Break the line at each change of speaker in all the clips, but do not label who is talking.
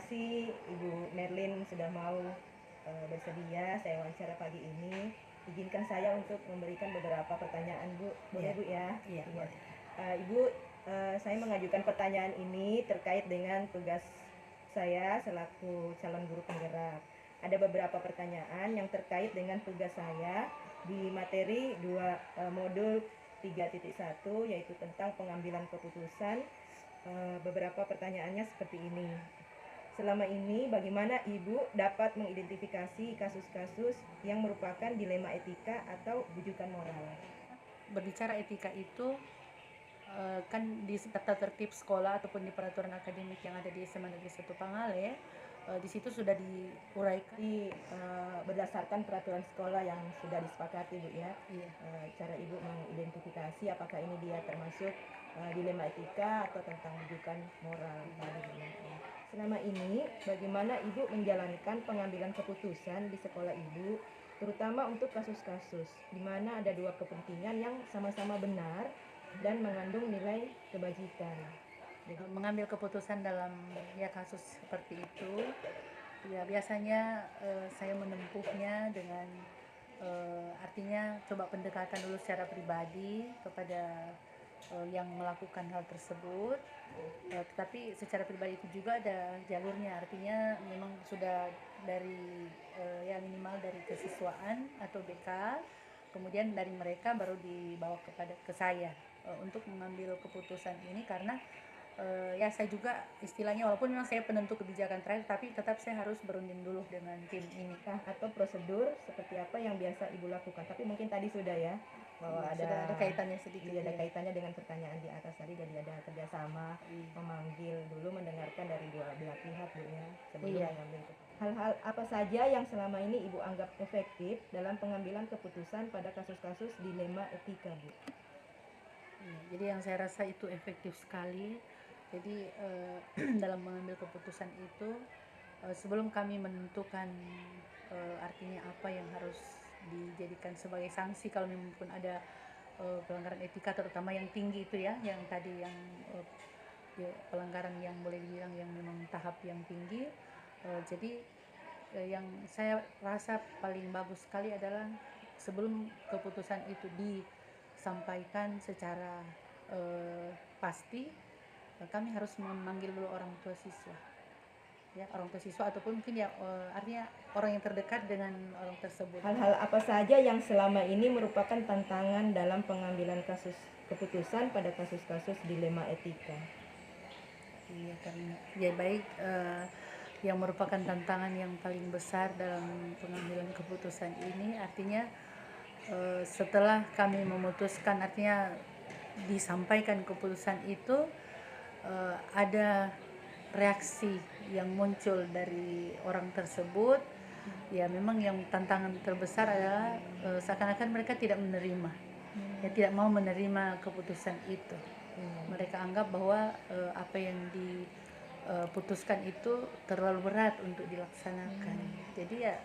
kasih Ibu Merlin sudah mau bersedia saya wawancara pagi ini. Izinkan saya untuk memberikan beberapa pertanyaan, Bu. Boleh, Bu, ya?
Iya.
Iya. Ibu, saya mengajukan pertanyaan ini terkait dengan tugas saya selaku calon guru penggerak. Ada beberapa pertanyaan yang terkait dengan tugas saya di materi modul 3.1, yaitu tentang pengambilan keputusan. Beberapa pertanyaannya seperti ini. Selama ini, bagaimana Ibu dapat mengidentifikasi kasus-kasus yang merupakan dilema etika atau bujukan moral?
Berbicara etika itu kan di tata tertib sekolah ataupun di peraturan akademik yang ada di SMA Negeri 1 Pangale, di situ sudah diuraikan.
Berdasarkan peraturan sekolah yang sudah disepakati, Bu, ya.
Iya.
Cara Ibu mengidentifikasi apakah ini dia termasuk dilema etika atau tentang bujukan moral. Selama ini, bagaimana Ibu menjalankan pengambilan keputusan di sekolah Ibu, terutama untuk kasus-kasus di mana ada dua kepentingan yang sama-sama benar dan mengandung nilai kebajikan?
Jadi mengambil keputusan dalam kasus seperti itu, ya biasanya saya menempuhnya dengan artinya coba pendekatan dulu secara pribadi kepada yang melakukan hal tersebut, tetapi secara pribadi itu juga ada jalurnya, artinya memang sudah dari yang minimal dari kesiswaan atau BK, kemudian dari mereka baru dibawa ke saya untuk mengambil keputusan ini, karena saya juga istilahnya walaupun memang saya penentu kebijakan terakhir, tapi tetap saya harus berunding dulu dengan tim ini.
Atau prosedur seperti apa yang biasa Ibu lakukan? Tapi mungkin tadi sudah ya, bahwa
ada kaitannya sedikit.
Ada kaitannya dengan pertanyaan di atas tadi, jadi ada kerjasama, memanggil dulu, mendengarkan dari dua belah pihak, Bu, ya, sebelum mengambil keputusan. Hal-hal apa saja yang selama ini Ibu anggap efektif dalam pengambilan keputusan pada kasus-kasus dilema etika, Bu?
Jadi yang saya rasa itu efektif sekali. Jadi dalam mengambil keputusan itu, sebelum kami menentukan artinya apa yang harus dijadikan sebagai sanksi kalau memang pun ada pelanggaran etika, terutama yang tinggi itu ya, yang tadi yang pelanggaran yang boleh dibilang yang memang tahap yang tinggi. Jadi yang saya rasa paling bagus sekali adalah sebelum keputusan itu disampaikan secara pasti, kami harus memanggil dulu orang tua siswa, ya, orang tua siswa ataupun mungkin ya artinya orang yang terdekat dengan orang tersebut.
Hal-hal apa saja yang selama ini merupakan tantangan dalam pengambilan keputusan pada kasus-kasus dilema etika?
Iya, karena ya baik, yang merupakan tantangan yang paling besar dalam pengambilan keputusan ini, artinya setelah kami memutuskan, artinya disampaikan keputusan itu, ada reaksi yang muncul dari orang tersebut. Ya memang yang tantangan terbesar adalah seakan-akan mereka tidak menerima, ya tidak mau menerima keputusan itu. Mereka anggap bahwa apa yang diputuskan itu terlalu berat untuk dilaksanakan. Jadi ya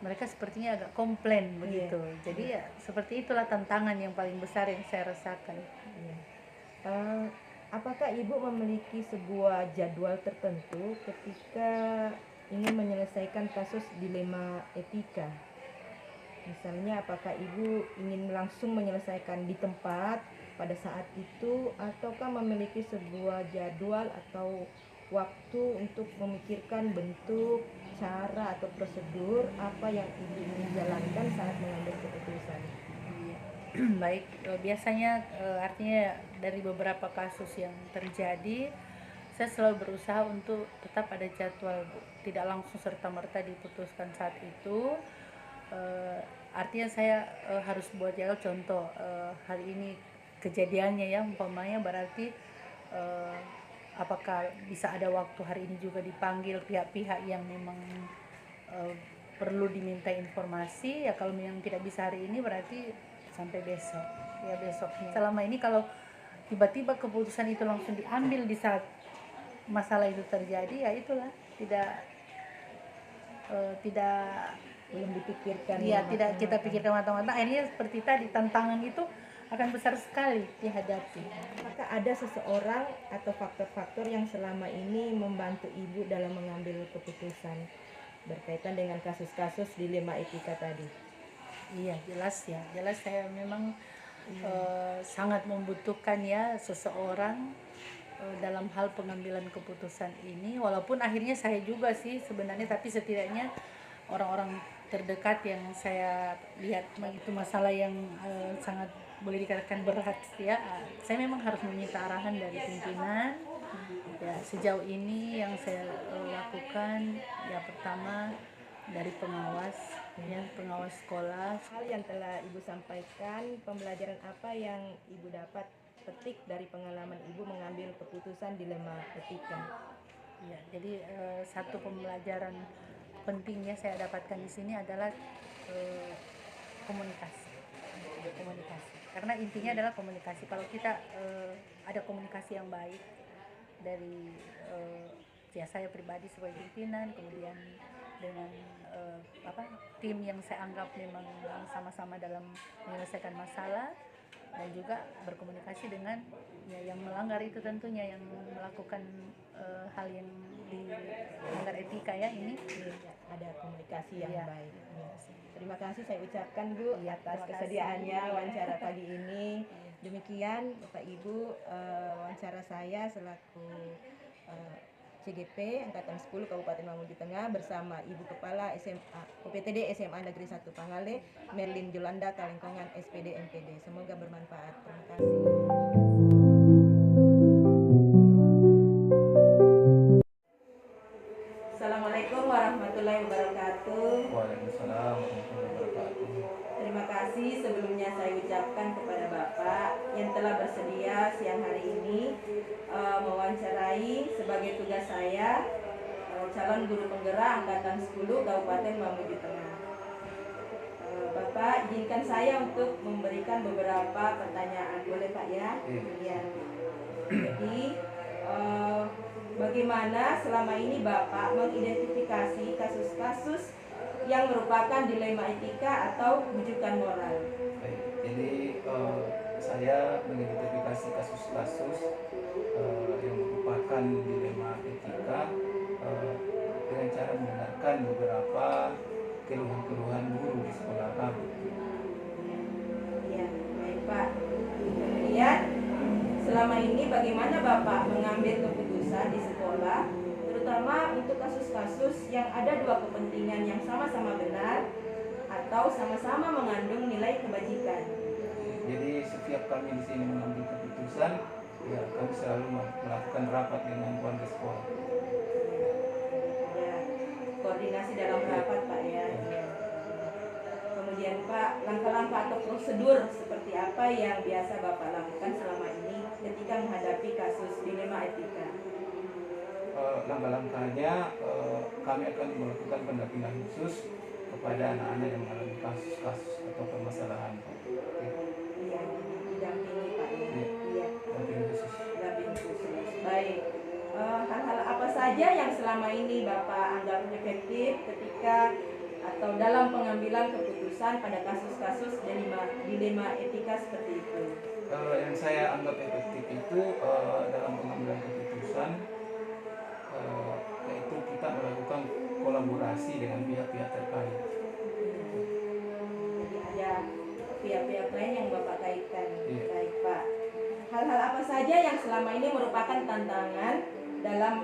mereka sepertinya agak komplain begitu. Jadi ya seperti itulah tantangan yang paling besar yang saya rasakan.
Apakah Ibu memiliki sebuah jadwal tertentu ketika ingin menyelesaikan kasus dilema etika? Misalnya, apakah Ibu ingin langsung menyelesaikan di tempat pada saat itu, ataukah memiliki sebuah jadwal atau waktu untuk memikirkan bentuk, cara, atau prosedur apa yang Ibu ingin jalankan saat mengambil keputusan?
Baik, biasanya artinya dari beberapa kasus yang terjadi, saya selalu berusaha untuk tetap ada jadwal, tidak langsung serta-merta diputuskan saat itu. Artinya saya harus buat jadwal. Contoh hari ini kejadiannya ya, umpamanya berarti apakah bisa ada waktu hari ini juga dipanggil pihak-pihak yang memang perlu diminta informasi, ya kalau memang tidak bisa hari ini berarti sampai besok, ya besoknya. Selama ini kalau tiba-tiba keputusan itu langsung diambil di saat masalah itu terjadi, ya itulah tidak
belum dipikirkan.
Iya, tidak kita pikirkan matang-matang. Akhirnya seperti tadi tantangan itu akan besar sekali dihadapi.
Apakah ada seseorang atau faktor-faktor yang selama ini membantu Ibu dalam mengambil keputusan berkaitan dengan kasus-kasus dilema etika tadi?
Iya, jelas ya. Jelas saya memang sangat membutuhkan ya seseorang dalam hal pengambilan keputusan ini. Walaupun akhirnya saya juga sih sebenarnya, tapi setidaknya orang-orang terdekat yang saya lihat itu masalah yang sangat boleh dikatakan berat ya. Saya memang harus meminta arahan dari pimpinan. Ya, sejauh ini yang saya lakukan ya pertama dari pengawas ya, pengawas sekolah.
Hal yang telah Ibu sampaikan, pembelajaran apa yang Ibu dapat petik dari pengalaman Ibu mengambil keputusan dilema etika?
Ya, jadi satu pembelajaran pentingnya saya dapatkan di sini adalah komunikasi. Komunikasi. Karena intinya adalah komunikasi. Kalau kita ada komunikasi yang baik dari ya saya pribadi sebagai pimpinan, kemudian dengan tim yang saya anggap memang sama-sama dalam menyelesaikan masalah, dan juga berkomunikasi dengan ya yang melanggar itu tentunya yang melakukan hal yang dilanggar etika ya ini
Ada komunikasi yang
ya.
baik. Ya. Terima kasih saya ucapkan Bu
Ya,
atas
terima
kesediaannya
kasih.
wawancara pagi ini. Demikian Bapak Ibu wawancara saya selaku CGP Angkatan 10 Kabupaten Mamuju Tengah bersama Ibu Kepala SMA UPTD SMA Negeri 1 Pangale, Merlin Jolanda Kalengkongan SPD MPD. Semoga bermanfaat. Terima kasih. Assalamualaikum warahmatullahi wabarakatuh.
Waalaikumsalam warahmatullahi wabarakatuh.
Terima kasih sebelumnya saya ucapkan kepada Bapak yang telah bersedia siang hari ini mewawancarai sebagai tugas saya calon guru penggerak Angkatan 10 Kabupaten Mamuju Tengah. Bapak izinkan saya untuk memberikan beberapa pertanyaan, boleh Pak ya? Iya. Jadi bagaimana selama ini Bapak mengidentifikasi kasus-kasus yang merupakan dilema etika atau rujukan moral?
Baik, jadi saya mengidentifikasi kasus-kasus yang merupakan dilema etika dengan cara mendengarkan beberapa keluhan-keluhan guru di sekolah kami.
Iya, baik Pak. Kemudian selama ini bagaimana Bapak mengambil keputusan di sekolah, terutama untuk kasus-kasus yang ada dua kepentingan yang sama-sama benar atau sama-sama mengandung nilai kebajikan?
Jadi setiap kami di sini mengambil keputusan, ya kami selalu melakukan rapat dengan keluarga sekolah.
Ya, koordinasi dalam rapat Pak ya. Kemudian Pak, langkah-langkah atau prosedur seperti apa yang biasa Bapak lakukan selama ini ketika menghadapi kasus dilema etika?
Langkah-langkahnya kami akan melakukan pendampingan khusus kepada anak-anak yang mengalami kasus-kasus atau permasalahan.
Iya, didampingi Pak ya.
Iya.
Iya,
Pendampingan khusus.
didampingi khusus. Baik. Hal-hal apa saja yang selama ini Bapak anggap efektif ketika atau dalam pengambilan keputusan pada kasus-kasus dilema etika seperti itu?
Yang saya anggap efektif itu dalam pengambilan keputusan yaitu kita melakukan kolaborasi dengan pihak-pihak terkait.
Jadi ada pihak-pihak lain yang Bapak kaitkan.
Iya.
Baik Pak. Hal-hal apa saja yang selama ini merupakan tantangan dalam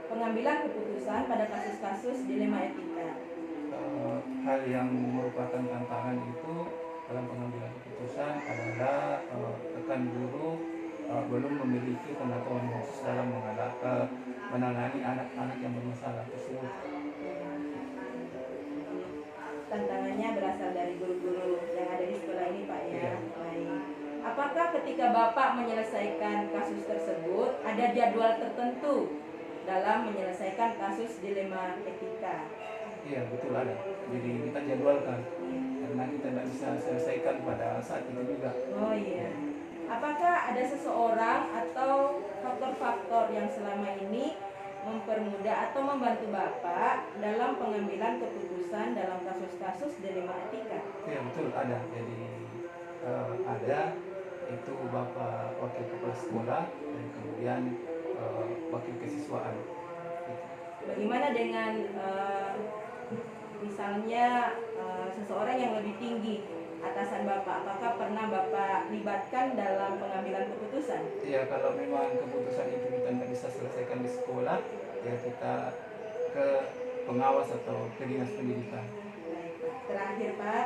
pengambilan keputusan pada kasus-kasus dilema etika?
Hal yang merupakan tantangan itu dalam pengambilan keputusan adalah rekan guru belum memiliki pengetahuan khusus dalam menangani anak-anak yang bermasalah tersebut.
Tantangannya berasal dari guru-guru yang ada di sekolah ini Pak ya.
Iya.
Baik. Apakah ketika Bapak menyelesaikan kasus tersebut ada jadwal tertentu dalam menyelesaikan kasus dilema etika?
Iya betul ada. Jadi kita jadwalkan karena kita tidak bisa selesaikan pada saat itu juga.
Oh iya. Apakah ada seseorang atau faktor-faktor yang selama ini mempermudah atau membantu Bapak dalam pengambilan keputusan dalam kasus-kasus dilema etika?
Iya betul ada. Jadi ada itu Bapak Wakil Kepala Sekolah dan kemudian Wakil Kesiswaan. Gitu.
Bagaimana dengan misalnya seseorang yang lebih tinggi atasan Bapak, apakah pernah Bapak libatkan dalam pengambilan keputusan?
Ya, kalau memang keputusan itu kita tidak bisa selesaikan di sekolah, ya kita ke pengawas atau ke dinas pendidikan.
Baik, Pak. Terakhir Pak,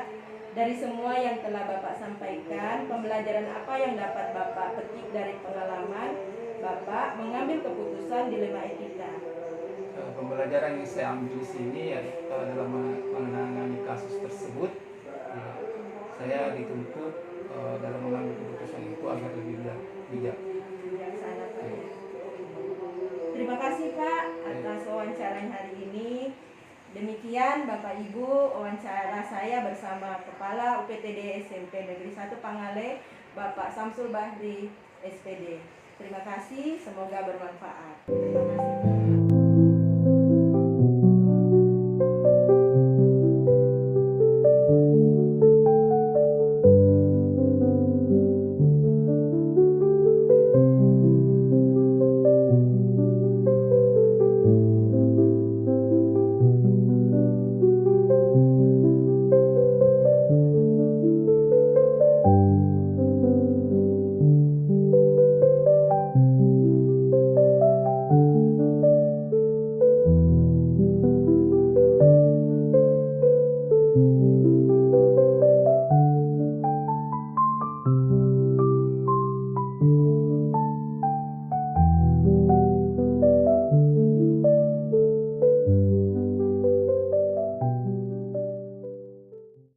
dari semua yang telah Bapak sampaikan, pembelajaran apa yang dapat Bapak petik dari pengalaman Bapak mengambil keputusan dilema etika?
Pembelajaran yang saya ambil di sini ya dalam menangani kasus tersebut, ya, saya dituntut dalam mengambil keputusan itu agar lebih bijak.
Bijaksana Pak. Terima kasih Pak atas wawancaranya hari ini. Demikian Bapak Ibu wawancara saya bersama Kepala UPTD SMP Negeri 1 Pangale, Bapak Samsul Bahri, SPD. Terima kasih, semoga bermanfaat. Terima kasih.